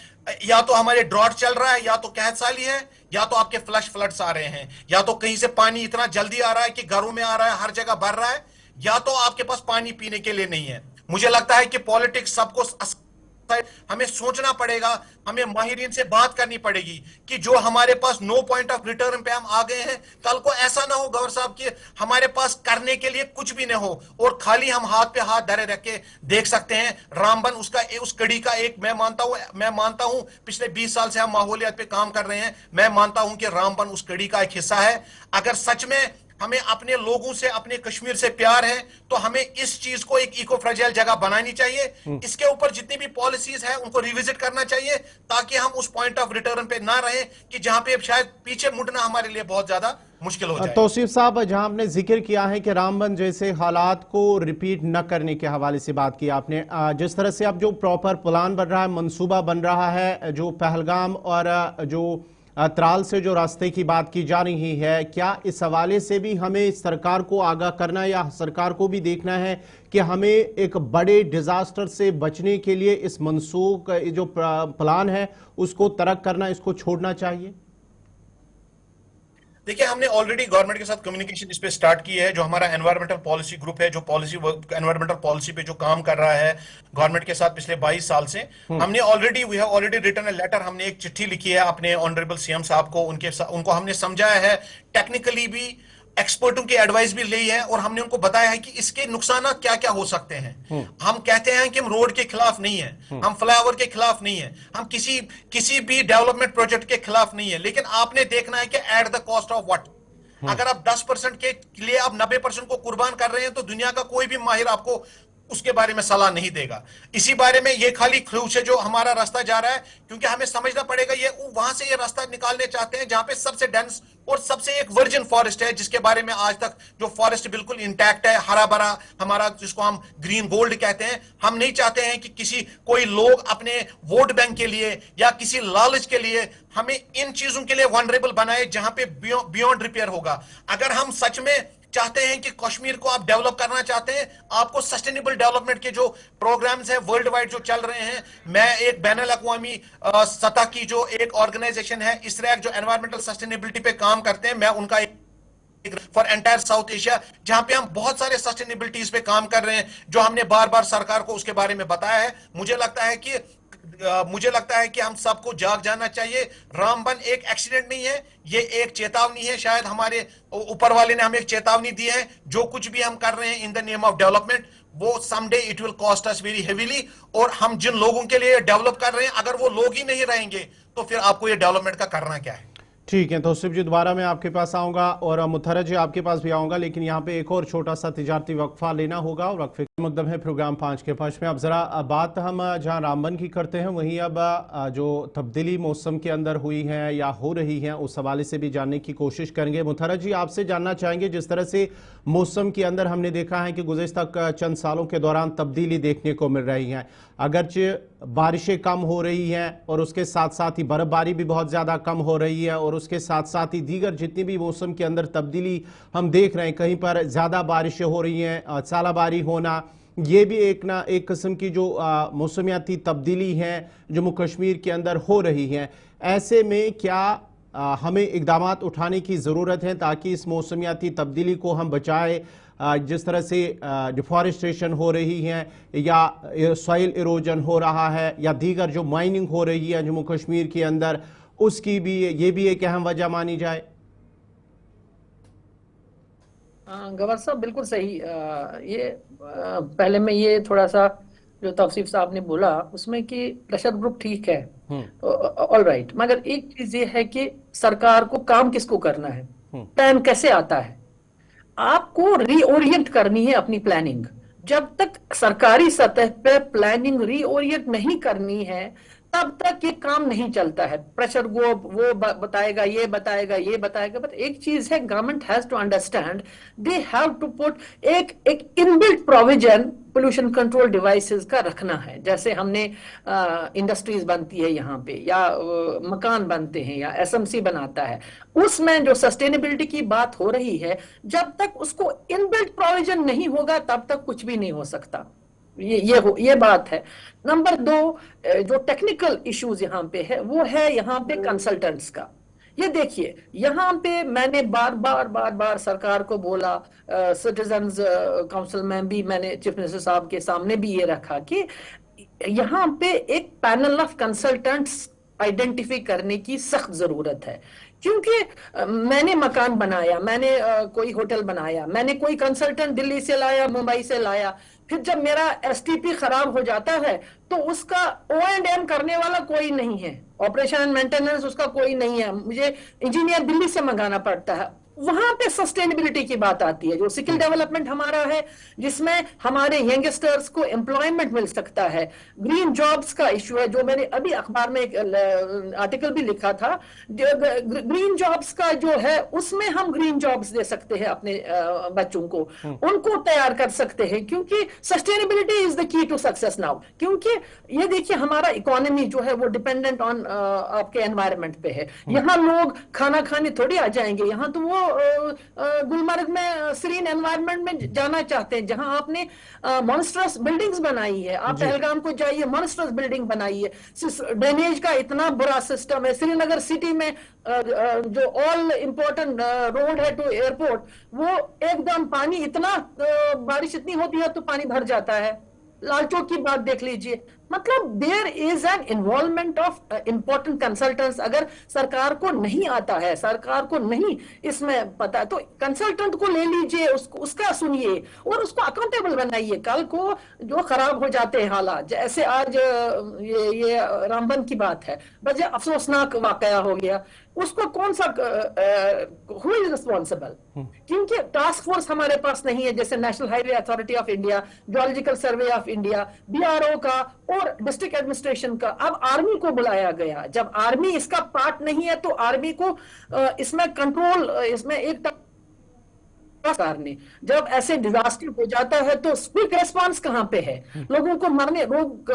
या तो हमारे ड्रॉट चल रहा है, या तो कहत साली है, या तो आपके फ्लश फ्लड्स आ रहे हैं, या तो कहीं से पानी इतना जल्दी आ रहा है कि घरों में आ रहा है, हर जगह भर रहा है, या तो आपके पास पानी पीने के लिए नहीं है। मुझे लगता है कि पॉलिटिक्स सबको हमें सोचना पड़ेगा, हमें माहिरीन से बात करनी पड़ेगी कि जो हमारे पास नो पॉइंट ऑफ रिटर्न पे हम आ गए हैं, कल को ऐसा ना हो गवर साहब कि हमारे पास करने के लिए कुछ भी न हो और खाली हम हाथ पे हाथ धरे रख के देख सकते हैं। रामबन उस कड़ी का एक मैं मानता हूं पिछले 20 साल से हम माहौलियात पे काम कर रहे हैं, मैं मानता हूं कि रामबन उस कड़ी का एक हिस्सा है। अगर सच में हमें अपने लोगों से, अपने कश्मीर से प्यार है तो हमें इस चीज को एक इको फ्रेजाइल जगह बनानी चाहिए। इसके ऊपर जितनी भी पॉलिसीज है उनको रिविजिट करना चाहिए ताकि हम उस पॉइंट ऑफ रिटर्न पे ना रहे कि जहां पे शायद पीछे मुड़ना हमारे लिए बहुत ज्यादा मुश्किल हो जाए।
तौसीफ साहब, जहां आपने जिक्र किया है कि रामबन जैसे हालात को रिपीट न करने के हवाले से बात की आपने, जिस तरह से अब जो प्रॉपर प्लान बन रहा है, मंसूबा बन रहा है, जो पहलगाम और जो त्राल से जो रास्ते की बात की जा रही है, क्या इस हवाले से भी हमें सरकार को आगाह करना या सरकार को भी देखना है कि हमें एक बड़े डिजास्टर से बचने के लिए इस मंसूब का जो प्लान है उसको तर्क करना, इसको छोड़ना चाहिए?
देखिए, हमने ऑलरेडी गवर्नमेंट के साथ कम्युनिकेशन इस पे स्टार्ट की है। जो हमारा एनवायरमेंटल पॉलिसी ग्रुप है, जो एनवायरमेंटल पॉलिसी पे जो काम कर रहा है गवर्नमेंट के साथ पिछले 22 साल से, हमने ऑलरेडी रिटन अ लेटर, हमने एक चिट्ठी लिखी है अपने ऑनरेबल सीएम साहब को, उनको हमने समझाया है, टेक्निकली भी एक्सपर्टों की एडवाइस भी ली है और हमने उनको बताया है कि इसके नुकसान क्या क्या हो सकते हैं। हम कहते हैं कि हम रोड के खिलाफ नहीं है, हम फ्लाईओवर के खिलाफ नहीं है, हम किसी भी डेवलपमेंट प्रोजेक्ट के खिलाफ नहीं है, लेकिन आपने देखना है कि at the cost of what. अगर आप 10% के लिए आप 90% को कुर्बान कर रहे हैं तो दुनिया का कोई भी माहिर आपको उसके बारे में सलाह नहीं देगा। इसी बारे में ये खाली खलूस है जो हमारा रास्ता जा रहा है, क्योंकि हमें समझना पड़ेगा ये वहां से ये रास्ता निकालने चाहते हैं जहां पे सबसे डेंस और सबसे एक वर्जिन फॉरेस्ट है, जिसके बारे में आज तक जो फॉरेस्ट बिल्कुल इंटैक्ट है, हरा भरा हमारा, जिसको हम ग्रीन गोल्ड कहते हैं। हम नहीं चाहते हैं कि कोई लोग अपने वोट बैंक के लिए या किसी लालच के लिए हमें इन चीजों के लिए वनरेबल बनाए जहां पे बियॉन्ड रिपेयर होगा। अगर हम सच में चाहते हैं कि कश्मीर को आप डेवलप करना चाहते हैं, आपको सस्टेनेबल डेवलपमेंट के जो प्रोग्राम्स हैं वर्ल्ड वाइड जो चल रहे हैं, मैं एक बैनुल अक़वामी सतह की जो एक ऑर्गेनाइजेशन है इसरैक, जो एनवायरमेंटल सस्टेनेबिलिटी पे काम करते हैं, मैं उनका फॉर एंटायर साउथ एशिया, जहां पे हम बहुत सारे सस्टेनेबिलिटीज पे काम कर रहे हैं, जो हमने बार बार सरकार को उसके बारे में बताया है। मुझे लगता है कि हम सबको जाग जाना चाहिए। रामबन एक एक्सीडेंट नहीं है, ये एक चेतावनी है। शायद हमारे ऊपर वाले ने हमें एक चेतावनी दी है, जो कुछ भी हम कर रहे हैं in the name of development, वो someday it will cost us very heavily. और हम जिन लोगों के लिए डेवलप कर रहे हैं, अगर वो लोग ही नहीं रहेंगे तो फिर आपको ये डेवलपमेंट का करना क्या है।
ठीक है तौसीफ जी, दोबारा मैं आपके पास आऊंगा और मुतहर जी आपके पास भी आऊंगा, लेकिन यहाँ पे एक और छोटा सा तिजारती वक्फा लेना होगा और वक्फे का मुकदम है प्रोग्राम 5 के 5 में। अब जरा बात हम जहाँ रामबन की करते हैं, वहीं अब जो तब्दीली मौसम के अंदर हुई है या हो रही है उस हवाले से भी जानने की कोशिश करेंगे। मुतहर जी, आपसे जानना चाहेंगे, जिस तरह से मौसम के अंदर हमने देखा है कि गुज़िश्ता चंद सालों के दौरान तब्दीली देखने को मिल रही है, अगरचे बारिशें कम हो रही हैं और उसके साथ साथ ही बर्फबारी भी बहुत ज़्यादा कम हो रही है, और उसके साथ साथ ही दीगर जितनी भी मौसम के अंदर तब्दीली हम देख रहे हैं, कहीं पर ज़्यादा बारिशें हो रही हैं, सालाबारी होना, ये भी एक किस्म की जो मौसमियाती तब्दीली है जम्मू कश्मीर के अंदर हो रही हैं। ऐसे में क्या हमें इक़दाम उठाने की ज़रूरत है ताकि इस मौसमियाती तब्दीली को हम बचाएं? जिस तरह से डिफॉरेस्टेशन हो रही है या सॉइल इरोजन हो रहा है या दीगर जो माइनिंग हो रही है जम्मू कश्मीर के अंदर, उसकी भी ये भी एक अहम वजह मानी जाए।
गवर साहब बिल्कुल सही। पहले में ये थोड़ा सा जो तौसीफ साहब ने बोला उसमें कि प्रेशर ग्रुप ठीक है, ऑल राइट, मगर एक चीज ये है कि सरकार को काम किसको करना है, प्लान कैसे आता है। आपको रीओरिएंट करनी है अपनी प्लानिंग। जब तक सरकारी सतह पे प्लानिंग रीओरिएंट नहीं करनी है तब तक ये काम नहीं चलता है। प्रेशर ग्रुप वो बताएगा, ये बताएगा, ये बताएगा। बट एक चीज है, government has to understand, they have to put एक inbuilt provision pollution control devices का रखना है। जैसे हमने इंडस्ट्रीज बनती है यहाँ पे, या मकान बनते हैं, या एसएमसी बनाता है, उसमें जो सस्टेनेबिलिटी की बात हो रही है, जब तक उसको इनबिल्ट प्रोविजन नहीं होगा तब तक कुछ भी नहीं हो सकता। ये बात है। नंबर 2, जो टेक्निकल इश्यूज यहाँ पे है, वो है यहाँ पे कंसल्टेंट्स का। ये देखिए, यहाँ पे मैंने बार बार सरकार को बोला, सिटीजन्स काउंसिल में भी मैंने चीफ मिनिस्टर साहब के सामने भी ये रखा कि यहाँ पे एक पैनल ऑफ कंसल्टेंट्स आइडेंटिफाई करने की सख्त जरूरत है। क्योंकि मैंने मकान बनाया, मैंने कोई होटल बनाया, मैंने कोई कंसल्टेंट दिल्ली से लाया, मुंबई से लाया, फिर जब मेरा एसटीपी खराब हो जाता है तो उसका O&M करने वाला कोई नहीं है, ऑपरेशन एंड मेंटेनेंस उसका कोई नहीं है, मुझे इंजीनियर दिल्ली से मंगाना पड़ता है। वहां पे सस्टेनेबिलिटी की बात आती है। जो स्किल डेवलपमेंट हमारा है, जिसमें हमारे यंगस्टर्स को एम्प्लॉयमेंट मिल सकता है, ग्रीन जॉब्स का इश्यू है, जो मैंने अभी अखबार में एक आर्टिकल भी लिखा था। ग्रीन जॉब्स का जो है, उसमें हम ग्रीन जॉब्स दे सकते हैं अपने बच्चों को, उनको तैयार कर सकते हैं, क्योंकि sustainability is the key to success now. क्योंकि ये देखिए, हमारा इकोनॉमी जो है वो डिपेंडेंट ऑन आपके एनवायरनमेंट पे है। यहाँ लोग खाना खाने थोड़ी आ जाएंगे, यहाँ तो वो गुलमर्ग में सीरीन एनवायरनमेंट में जाना चाहते हैं, जहां आपने मॉन्स्ट्रस बिल्डिंग्स बनाई है। आप पहलगाम को जाइए, मॉन्स्ट्रस बिल्डिंग बनाई है, ड्रेनेज का इतना बुरा सिस्टम है। श्रीनगर सिटी में जो ऑल इंपॉर्टेंट रोड है टू एयरपोर्ट, वो एकदम पानी इतना, बारिश इतनी होती है तो पानी भर जाता है। लाल चौक की बात देख लीजिए। मतलब there is an involvement of important consultants. अगर सरकार को नहीं आता है, सरकार को नहीं इसमें पता, तो कंसल्टेंट को ले लीजिए, उसका सुनिए और उसको अकाउंटेबल बनाइए। कल को जो खराब हो जाते हैं हालात, जैसे आज ये रामबन की बात है, बस अफसोसनाक वाकया हो गया, उसको कौन सा हु इज रिस्पॉन्सिबल? क्योंकि टास्क फोर्स हमारे पास नहीं है, जैसे national highway authority of India, geological survey of India, BRO का और डिस्ट्रिक्ट एडमिनिस्ट्रेशन का। अब आर्मी को बुलाया गया। जब आर्मी इसका पार्ट नहीं है तो आर्मी को इसमें कंट्रोल, इसमें एक सरकार ने, जब ऐसे डिजास्टर हो जाता है तो क्विक रेस्पॉन्स कहां पे है? लोगों को मरने, लोग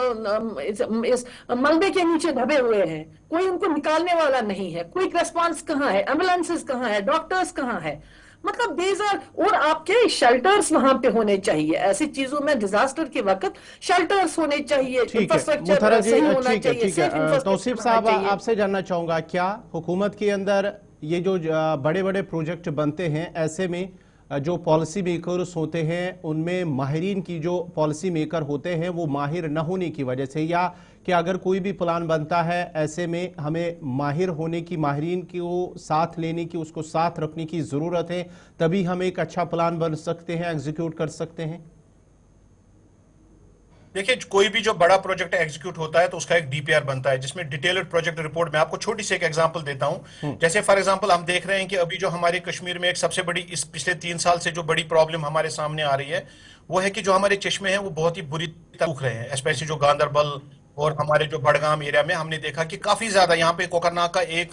इस मलबे के नीचे दबे हुए हैं, कोई उनको निकालने वाला नहीं है। क्विक रेस्पॉन्स कहां है? एम्बुलेंसेस कहां है? डॉक्टर्स कहां है? मतलब देयर आर, और आपके शेल्टर्स वहां पे होने चाहिए। ऐसी चीजों में डिजास्टर के वक्त शेल्टर्स होने चाहिए, इंफ्रास्ट्रक्चर सही होना चाहिए।
तौसीफ साहब, आपसे जानना चाहूंगा, क्या हुकूमत के अंदर ये जो बड़े बड़े प्रोजेक्ट बनते हैं, ऐसे में जो पॉलिसी मेकर्स होते हैं उनमें माहिरीन की, जो पॉलिसी मेकर होते हैं वो माहिर न होने की वजह से, या कि अगर कोई भी प्लान बनता है ऐसे में हमें माहिर होने की, माहिरीन को साथ लेने की, उसको साथ रखने की ज़रूरत है, तभी हम एक अच्छा प्लान बन सकते हैं, एग्जीक्यूट कर सकते हैं?
देखिए, कोई भी जो बड़ा प्रोजेक्ट एग्जीक्यूट होता है तो उसका एक DPR बनता है, जिसमें डिटेल्ड प्रोजेक्ट रिपोर्ट। मैं आपको छोटी सी एक एग्जांपल देता हूं। जैसे फॉर एग्जांपल हम देख रहे हैं कि अभी जो हमारे कश्मीर में एक सबसे बड़ी, इस पिछले 3 साल से जो बड़ी प्रॉब्लम हमारे सामने आ रही है, वो है कि जो हमारे चश्मे हैं वो बहुत ही बुरी तरह सूख रहे हैं। स्पेशली जो गांधरबल और हमारे जो बड़गाम एरिया में हमने देखा कि काफी ज्यादा, यहाँ पे कोकरनाग का एक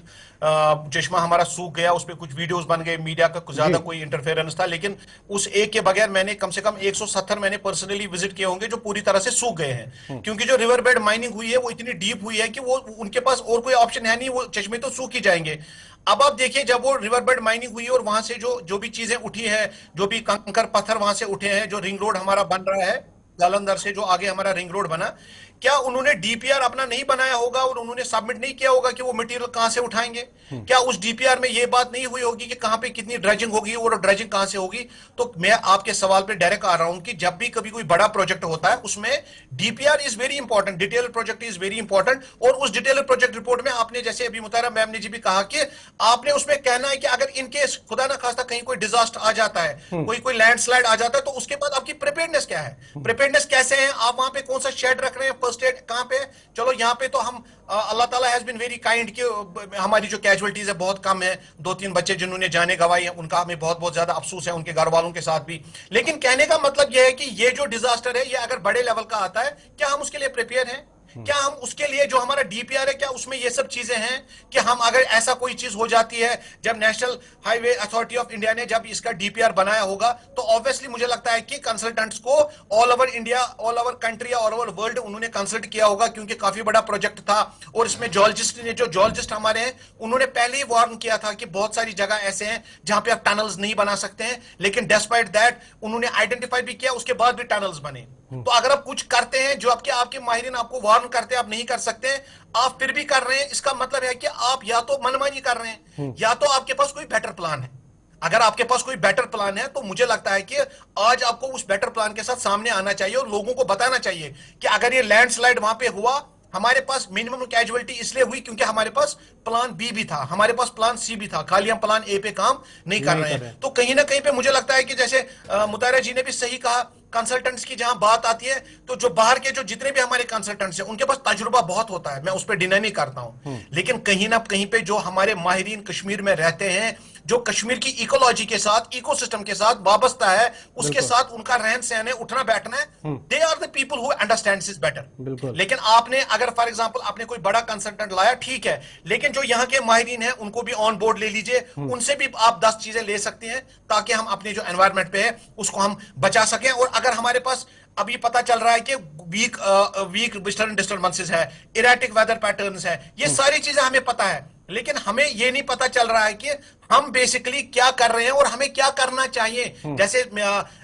चश्मा हमारा सूख गया, उस पर कुछ वीडियोस बन गए, मीडिया का ज्यादा कोई इंटरफेरेंस था, लेकिन उस एक के बगैर मैंने कम से कम 170 मैंने पर्सनली विजिट किए होंगे जो पूरी तरह से सूख गए हैं। क्योंकि जो रिवर बेड माइनिंग हुई है वो इतनी डीप हुई है कि वो उनके पास और कोई ऑप्शन है नहीं, वो चश्मे तो सूख ही जाएंगे। अब आप देखिए, जब वो रिवर बेड माइनिंग हुई और वहां से जो भी चीजें उठी है, जो भी कंकर पत्थर वहां से उठे हैं, जो रिंग रोड हमारा बन रहा है जालंधर से, जो आगे हमारा रिंग रोड बना, क्या उन्होंने DPR अपना नहीं बनाया होगा और उन्होंने सबमिट नहीं किया होगा कि वो मटेरियल कहां से उठाएंगे? क्या उस DPR में ये बात नहीं हुई होगी कि कहां पे कितनी ड्रेजिंग होगी और ड्रेजिंग कहां से होगी? तो मैं आपके सवाल पे डायरेक्ट आ रहा हूं कि जब भी कभी कोई बड़ा प्रोजेक्ट होता है उसमें DPR is very important, detail project is very important. और उस डिटेल प्रोजेक्ट रिपोर्ट में आपने, जैसे अभी मुतारा मैम ने जी भी कहा कि आपने उसमें कहना है कि अगर इनकेस खुदा ना खास्ता कहीं कोई डिजास्टर आ जाता है, कोई लैंडस्लाइड आ जाता है, तो उसके बाद आपकी प्रिपेयर्डनेस क्या है, प्रिपेयर्डनेस कैसे है, आप वहां पे कौन सा शेड रख रहे हैं, फर्स्ट एड कहां पे? चलो यहाँ पे तो हम, अल्लाह ताला हैज बीन वेरी काइंड कि हमारी जो कैजुअलिटीज है बहुत कम है। 2-3 बच्चे जिन्होंने जाने गंवाई है, उनका हमें बहुत बहुत ज्यादा अफसोस है, उनके घर वालों के साथ भी। लेकिन कहने का मतलब यह है कि ये जो डिजास्टर है, ये अगर बड़े लेवल का आता है, क्या हम उसके लिए प्रिपेयर हैं? क्या हम उसके लिए जो हमारा डीपीआर है क्या उसमें ये सब चीजें हैं कि हम अगर ऐसा कोई चीज हो जाती है, जब national highway authority of India ने जब इसका डीपीआर बनाया होगा तो ऑब्वियसली मुझे लगता है कि कंसल्टेंट्स को all over India, all over country, all over world उन्होंने कंसल्ट किया होगा, क्योंकि काफी बड़ा प्रोजेक्ट था। और इसमें जियोलॉजिस्ट हमारे हैं, उन्होंने पहले ही वार्न किया था कि बहुत सारी जगह ऐसे हैं जहां पे आप टनल्स नहीं बना सकते हैं, लेकिन डिस्पाइट दैट उन्होंने आइडेंटिफाई भी किया, उसके बाद भी टनल्स बने। तो अगर आप कुछ करते हैं जो आपके माहिरीन आपको वार्न करते हैं आप नहीं कर सकते, आप फिर भी कर रहे हैं, इसका मतलब है कि आप या तो मनमानी कर रहे हैं या तो आपके पास कोई बेटर प्लान है। अगर आपके पास कोई बेटर प्लान है तो मुझे लगता है कि आज आपको उस बेटर प्लान के साथ सामने आना चाहिए और लोगों को बताना चाहिए कि अगर ये लैंडस्लाइड वहां पे हुआ, हमारे पास मिनिमम कैजुअलिटी इसलिए हुई क्योंकि हमारे पास प्लान बी भी था, हमारे पास प्लान सी भी था, खाली हम प्लान ए पे काम नहीं कर रहे हैं। तो कहीं ना कहीं पे मुझे लगता है कि जैसे मुताहिरा जी ने भी सही कहा, कंसल्टेंट्स की जहां बात आती है तो जो बाहर के जो जितने भी हमारे कंसल्टेंट्स हैं उनके पास तजुर्बा बहुत होता है, मैं उस पर डिनाई नहीं करता हूं, लेकिन कहीं ना कहीं पे जो हमारे माहिरीन कश्मीर में रहते हैं, जो कश्मीर की इकोलॉजी के साथ, इकोसिस्टम के साथ वाबस्ता है, उसके साथ उनका रहन सहन है, उठना बैठना है, they are the people who understands this better. लेकिन आपने अगर फॉर एग्जांपल आपने कोई बड़ा कंसल्टेंट लाया, ठीक है, लेकिन जो यहाँ के माहिरीन हैं उनको भी ऑन बोर्ड ले लीजिए, उनसे भी आप 10 चीजें ले सकती हैं ताकि हम अपने जो एनवायरमेंट पे है उसको हम बचा सकें। और अगर हमारे पास अभी पता चल रहा है कि वीक वेस्टर्न डिस्टर्बेंसेस है, इरेटिक वेदर पैटर्न्स है, ये सारी चीजें हमें पता है, लेकिन हमें ये नहीं पता चल रहा है कि हम बेसिकली क्या कर रहे हैं और हमें क्या करना चाहिए। जैसे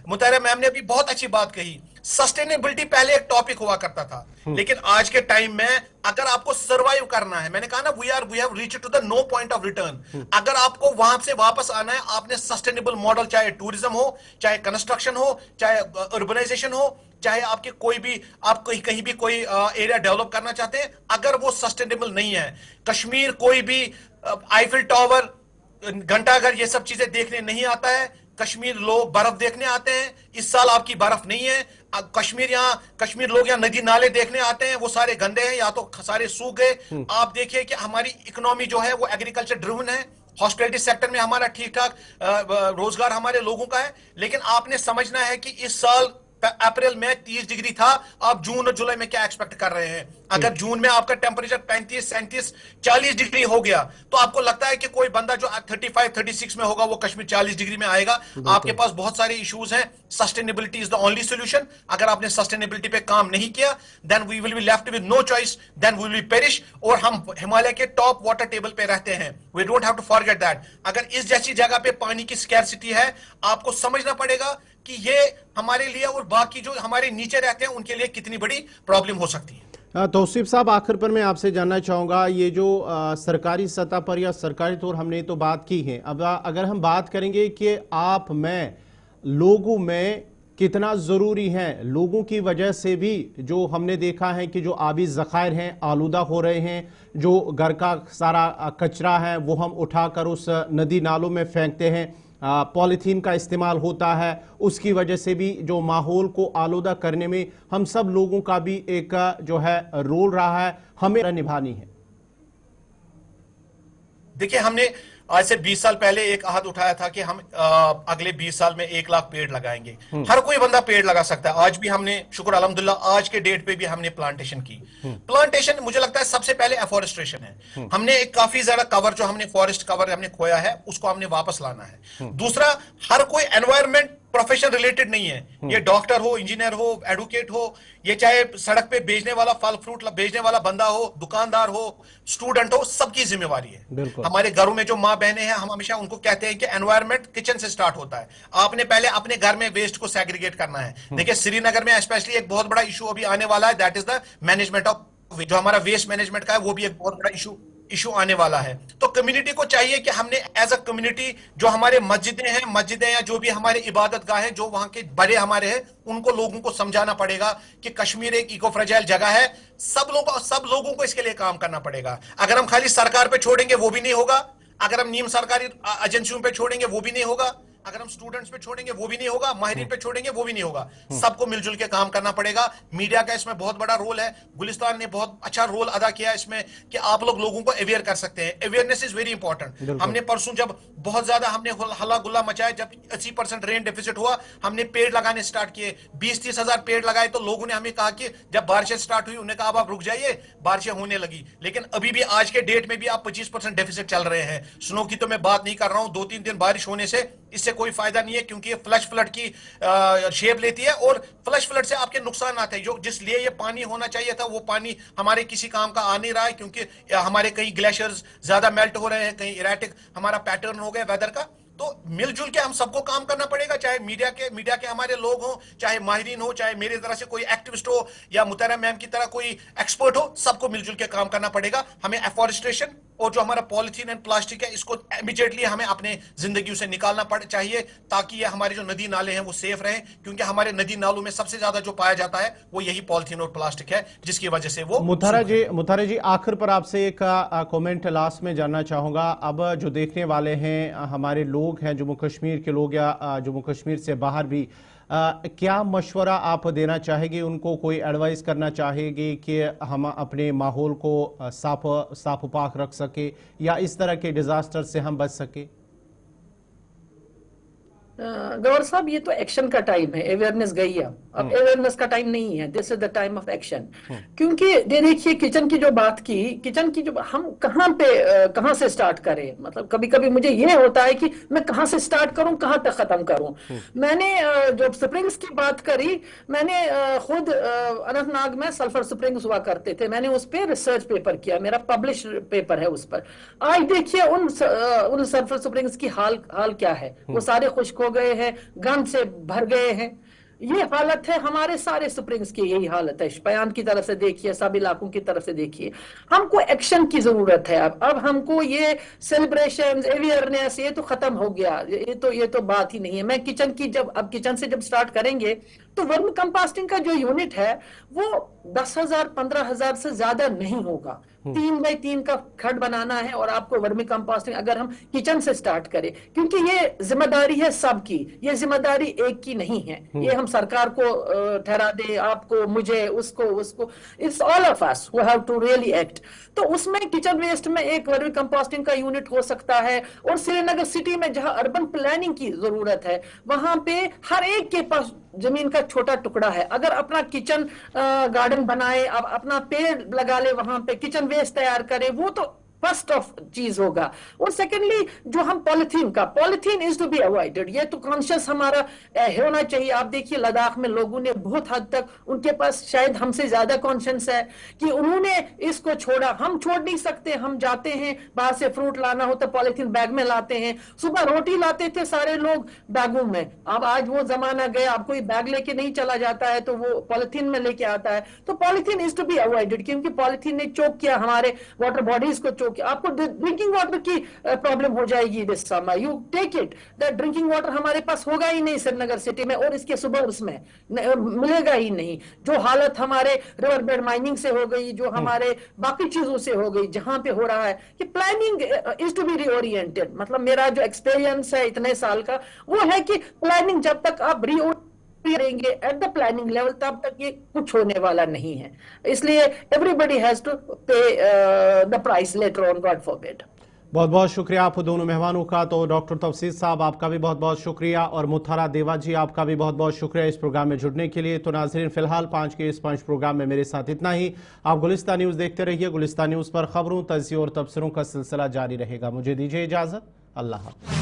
मुताहिरा मैम ने अभी बहुत अच्छी बात कही, सस्टेनेबिलिटी पहले एक टॉपिक हुआ करता था, लेकिन आज के टाइम में अगर आपको सर्वाइव करना है, मैंने कहा ना we have reached to the no point of return, अगर आपको वहां से वापस आना है, आपने सस्टेनेबल मॉडल, चाहे टूरिज्म हो, चाहे कंस्ट्रक्शन हो, चाहे अर्बनाइजेशन हो, चाहे आपके कोई भी आप कहीं भी कोई एरिया डेवलप करना चाहते हैं, अगर वो सस्टेनेबल नहीं है, कश्मीर कोई भी आईफिल टावर, घंटाघर, ये सब चीजें देखने नहीं आता है, कश्मीर लोग बर्फ देखने आते हैं, इस साल आपकी बर्फ नहीं है, कश्मीर लोग यहाँ नदी नाले देखने आते हैं, वो सारे गंदे हैं या तो सारे सूख गए। आप देखिए कि हमारी इकोनॉमी जो है वो एग्रीकल्चर ड्रिवन है, हॉस्पिटलिटी सेक्टर में हमारा ठीक ठाक रोजगार हमारे लोगों का है, लेकिन आपने समझना है कि इस साल अप्रैल में 30 डिग्री था, आप जून और जुलाई में क्या एक्सपेक्ट कर रहे हैं? अगर जून में आपका टेम्परेचर 35, 37, 40 डिग्री हो गया तो आपको लगता है कि कोई बंदा जो 35, 36 में होगा वो कश्मीर 40 डिग्री में आएगा? आपके पास बहुत सारे इश्यूज हैं, sustainability is the only solution. अगर आपने सस्टेनेबिलिटी पे काम नहीं किया then we will be left with no choice, then we will be perish. और हम हिमालय के टॉप वाटर टेबल पे रहते हैं, we don't have to forget that. अगर इस जैसी जगह पे पानी की स्कैर्सिटी है, आपको समझना पड़ेगा कि ये हमारे लिए और बाकी जो हमारे नीचे रहते हैं उनके लिए कितनी बड़ी प्रॉब्लम हो सकती है।
तौसीफ साहब, आखिर पर मैं आपसे जानना चाहूँगा, ये जो सरकारी सतह पर या सरकारी तौर हमने तो बात की है, अब अगर हम बात करेंगे कि आप में लोगों में कितना ज़रूरी है, लोगों की वजह से भी जो हमने देखा है कि जो आबी ज़खायर हैं आलूदा हो रहे हैं, जो घर का सारा कचरा है वो हम उठाकर उस नदी नालों में फेंकते हैं, पॉलीथीन का इस्तेमाल होता है, उसकी वजह से भी जो माहौल को आलूदा करने में हम सब लोगों का भी एक जो है रोल रहा है, हमें निभानी है।
देखिए, हमने आज से 20 साल पहले एक अहद उठाया था कि हम अगले 20 साल में 1 लाख पेड़ लगाएंगे। हर कोई बंदा पेड़ लगा सकता है। आज भी हमने शुक्र अल्हम्दुलिल्लाह आज के डेट पे भी हमने प्लांटेशन की। प्लांटेशन मुझे लगता है सबसे पहले एफॉरेस्ट्रेशन है। हमने एक काफी ज्यादा कवर जो हमने फॉरेस्ट कवर हमने खोया है उसको हमने वापस लाना है। दूसरा, हर कोई एनवायरमेंट प्रोफेशन रिलेटेड नहीं है, ये डॉक्टर हो, इंजीनियर हो, एडवोकेट हो, ये चाहे सड़क पे बेचने वाला, फल फ्रूट बेचने वाला बंदा हो, दुकानदार हो, स्टूडेंट हो, सबकी जिम्मेवारी है। हमारे घरों में जो माँ बहनें हैं, हम हमेशा उनको कहते हैं कि एनवायरमेंट किचन से स्टार्ट होता है। आपने पहले अपने घर में वेस्ट को सेग्रीगेट करना है। देखिए, श्रीनगर में स्पेशली एक बहुत बड़ा इशू अभी आने वाला है, that is the management of, जो हमारा वेस्ट मैनेजमेंट का है वो भी एक बहुत बड़ा इशू आने वाला है। तो कम्युनिटी को चाहिए कि हमने एज अ कम्युनिटी जो हमारे मस्जिदें या जो भी हमारे इबादत गाह हैं, जो वहां के बड़े हमारे हैं, उनको लोगों को समझाना पड़ेगा कि कश्मीर एक इको फ्रेजाइल जगह है। सब लोगों को इसके लिए काम करना पड़ेगा। अगर हम खाली सरकार पे छोड़ेंगे वो भी नहीं होगा, अगर हम नीम सरकारी एजेंसियों पे छोड़ेंगे वो भी नहीं होगा, अगर हम स्टूडेंट्स पे छोड़ेंगे वो भी नहीं होगा, माहिरीन पे छोड़ेंगे वो भी नहीं होगा। सबको मिलजुल के काम करना पड़ेगा। मीडिया का इसमें बहुत बड़ा रोल है। गुलिस्तान ने बहुत अच्छा रोल अदा किया इसमें कि आप लोगों को अवेयर कर सकते हैं। Awareness is very important. हमने परसों जब बहुत ज्यादा हमने हल्ला गुल्ला मचाया, जब 80% रेन डेफिसिट हुआ, हमने पेड़ लगाने स्टार्ट किए, 20-30 हजार पेड़ लगाए। तो लोगों ने हमें कहा कि जब बारिशें स्टार्ट हुई, उन्हें कहा अब आप रुक जाइए, बारिशें होने लगी। लेकिन अभी भी आज के डेट में भी आप 25% डेफिसिट चल रहे हैं। स्नो की तो मैं बात नहीं कर रहा हूं, 2-3 दिन बारिश होने से इससे कोई फायदा नहीं है, क्योंकि ये फ्लश फ्लड की शेप लेती है और फ्लश फ्लड से आपके नुकसान आते हैं। जो जिस लिए ये पानी होना चाहिए था वो पानी हमारे किसी काम का आ नहीं रहा है, क्योंकि हमारे कई ग्लेशियर्स ज्यादा मेल्ट हो रहे हैं, कहीं इरेटिक हमारा पैटर्न हो गया वेदर का। तो मिलजुल के हम सबको काम करना पड़ेगा, चाहे मीडिया के हमारे लोग हों, चाहे माहिरीन हो, चाहे मेरी तरह से कोई एक्टिविस्ट हो या मुतहरा मैम की तरह कोई एक्सपर्ट हो, सबको मिलजुल के काम करना पड़ेगा। हमें एफॉरेस्टेशन और जो हमारा पॉलिथीन एंड प्लास्टिक है, इसको इमीडिएटली हमें अपने जिंदगी से निकालना चाहिए, ताकि ये हमारे जो नदी नाले हैं वो सेफ रहें। क्योंकि हमारे नदी नालों में सबसे ज्यादा जो पाया जाता है वो यही पॉलिथीन और प्लास्टिक है, जिसकी वजह से वो।
मुथारा जी आखिर पर आपसे एक कमेंट लास्ट में जानना चाहूंगा। अब जो देखने वाले हैं हमारे लोग हैं, जम्मू कश्मीर के लोग या जम्मू कश्मीर से बाहर भी, क्या मशवरा आप देना चाहेंगे उनको? कोई एडवाइस करना चाहेंगे कि हम अपने माहौल को साफ पाक रख सके या इस तरह के डिजास्टर से हम बच सके?
गौर साहब, ये तो एक्शन का टाइम है, अवेयरनेस गई है, अब अवेयरनेस का टाइम नहीं है। This is the time of action. क्योंकि देखिए, किचन की जो बात की, किचन की जो हम कहां से स्टार्ट करें, मतलब कभी कभी मुझे ये होता है कि मैं कहां से स्टार्ट करूं, कहां तक खत्म करूं। मैंने जो स्प्रिंग्स की बात करी, मैंने खुद अनंतनाग में सल्फर स्प्रिंग्स हुआ करते थे, मैंने उस पर रिसर्च पेपर किया, मेरा पब्लिश पेपर है उस पर। आज देखिए उन सल्फर स्प्रिंग्स की हाल क्या है, वो सारे खुश्क हो गए हैं, गंद से भर गए हैं। ये हालत है हमारे सारे स्प्रिंग्स की, यही हालत है। शपयान की तरफ से देखिए, सब इलाकों की तरफ से देखिए, हमको एक्शन की जरूरत है। अब हमको ये सेलिब्रेशन, अवेयरनेस, ये तो खत्म हो गया, ये तो बात ही नहीं है। मैं किचन से जब स्टार्ट करेंगे तो वर्मी कंपोस्टिंग का जो यूनिट है वो 10,000 15,000 से ज्यादा नहीं होगा। 3x3 का खड बनाना है और आपको वर्मी कंपोस्टिंग अगर हम किचन से स्टार्ट करें, क्योंकि ये जिम्मेदारी है सबकी, ये जिम्मेदारी एक की नहीं है। ये हम सरकार को ठहरा दे, आपको, मुझे, उसको, it's all of us who have to really act. तो उसमें किचन वेस्ट में एक वर्मी कंपोस्टिंग का यूनिट हो सकता है। और श्रीनगर सिटी में जहां अर्बन प्लानिंग की जरूरत है, वहां पे हर एक के पास जमीन का छोटा टुकड़ा है, अगर अपना किचन गार्डन बनाए, अब अपना पेड़ लगा ले, वहां पे किचन वेस्ट तैयार करे, वो तो फर्स्ट ऑफ चीज होगा। और सेकेंडली जो हम polythene is to be avoided, ये तो कॉन्शियस हमारा होना चाहिए। आप देखिए लद्दाख में लोगों ने बहुत हद तक, उनके पास शायद हमसे ज्यादा कॉन्शियस है कि उन्होंने इसको छोड़ा। हम छोड़ नहीं सकते, हम जाते हैं बाहर से फ्रूट लाना हो तो पॉलिथीन बैग में लाते हैं, सुबह रोटी लाते थे सारे लोग बैगों में, अब आज वो जमाना गया, अब कोई बैग लेके नहीं चला जाता है, तो वो पॉलिथीन में लेके आता है। तो polythene is to be avoided, क्योंकि पॉलिथीन ने चोक किया हमारे वाटर बॉडीज को, आपको ड्रिंकिंग वाटर की प्रॉब्लम हो जाएगी this summer, you take it, that drinking water हमारे पास होगा ही नहीं श्रीनगर सिटी में, और इसके सुबर्ब्स में मिलेगा ही नहीं। जो हालत हमारे रिवर बेड माइनिंग से हो गई, जो हमारे बाकी चीजों से हो गई, जहां पे हो रहा है कि प्लानिंग इज टू बी रीओरिएंटेड। मतलब मेरा जो एक्सपीरियंस है इतने साल का, वो है कि प्लानिंग जब तक आप करेंगे एट द प्लानिंग लेवल, तब तक ये कुछ होने वाला नहीं है। इसलिए एवरीबडी हैज टू पे the price later on, God forbid.
बहुत बहुत शुक्रिया आप दोनों मेहमानों का। तो डॉक्टर तफसीर साहब आपका भी बहुत बहुत शुक्रिया, और मुथारा देवा जी आपका भी बहुत बहुत शुक्रिया इस प्रोग्राम में जुड़ने के लिए। तो नाजरीन, फिलहाल 5 के इस 5 प्रोग्राम में मेरे साथ इतना ही। आप गुलिस्तान न्यूज़ देखते रहिए। गुलिस्तान न्यूज़ पर खबरों, तज्ज़िये और तबसरों का सिलसिला जारी रहेगा। मुझे दीजिए इजाज़त। अल्लाह हाफ़िज़।